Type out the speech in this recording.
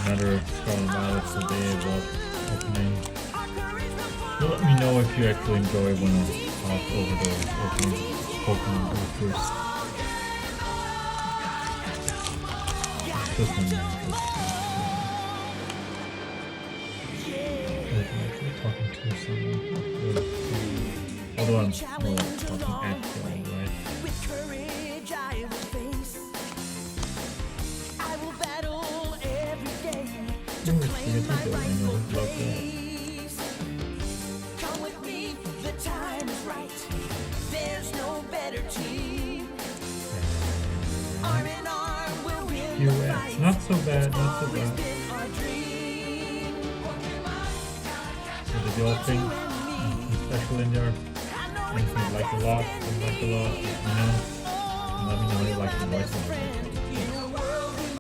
another Scarlet Violet today about opening. So let me know if you actually enjoy when I talk over the opening Pokemon Go first. It's just an actually talking to someone. Although I'm more talking at y'all, right? Ooh, it's pretty good. I know, love that. UX, not so bad, not so bad. So did you all think anything special in there? Anything you like a lot, didn't like a lot, let me know. And let me know how you like the voice.